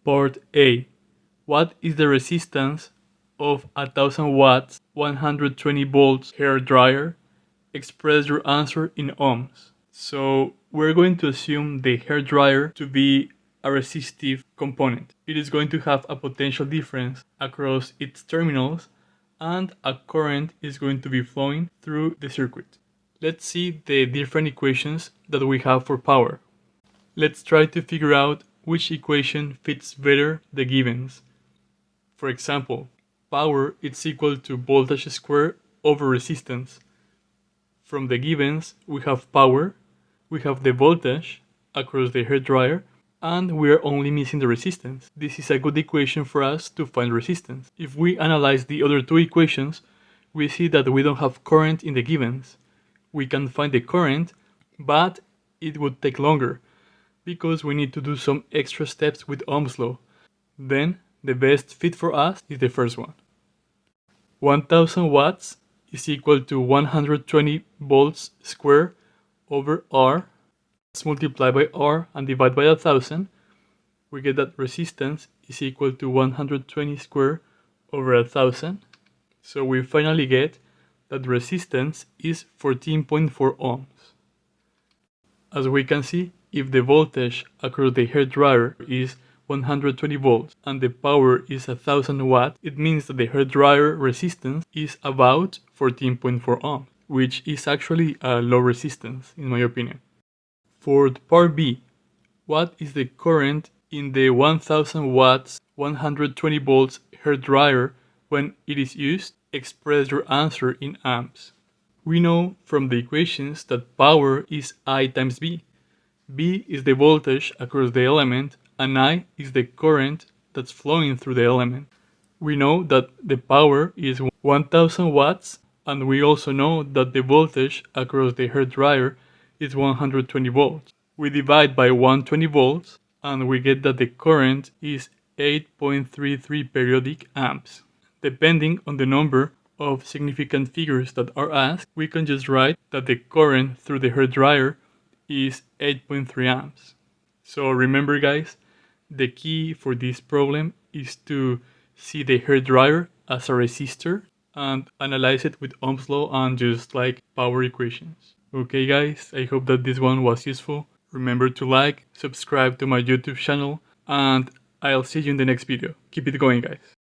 Part A. What is the resistance of a 1000 watts 120 volts hair dryer? Express your answer in ohms. So we're going to assume the hair dryer to be a resistive component. It is going to have a potential difference across its terminals, and a current is going to be flowing through the circuit. Let's see the different equations that we have for power. Let's try to figure out which equation fits better the givens. For example, power is equal to voltage squared over resistance. From the givens, we have power, we have the voltage across the hair dryer, and we are only missing the resistance. This is a good equation for us to find resistance. If we analyze the other two equations, we see that we don't have current in the givens. We can find the current, but it would take longer because we need to do some extra steps with Ohm's law. Then the best fit for us is the first one. 1000 watts is equal to 120 volts squared over R. Let's multiply by R and divide by 1000. We get that resistance is equal to 120 squared over 1000. So we finally get that resistance is 14.4 ohms. As we can see, if the voltage across the hair dryer is 120 volts and the power is 1000 watts, it means that the hair dryer resistance is about 14.4 ohms, which is actually a low resistance in my opinion. For part B, what is the current in the 1000 watts 120 volts hair dryer when it is used? Express your answer in amps. We know from the equations that power is I times V. V is the voltage across the element and I is the current that's flowing through the element. We know that the power is 1000 watts, and we also know that the voltage across the hair dryer is 120 volts. We divide by 120 volts and we get that the current is 8.33 periodic amps. Depending on the number of significant figures that are asked, we can just write that the current through the hair dryer is 8.3 amps. So remember guys, the key for this problem is to see the hair dryer as a resistor and analyze it with Ohm's law and just like power equations. Okay guys, I hope that this one was useful. Remember to like, subscribe to my YouTube channel, and I'll see you in the next video. Keep it going guys.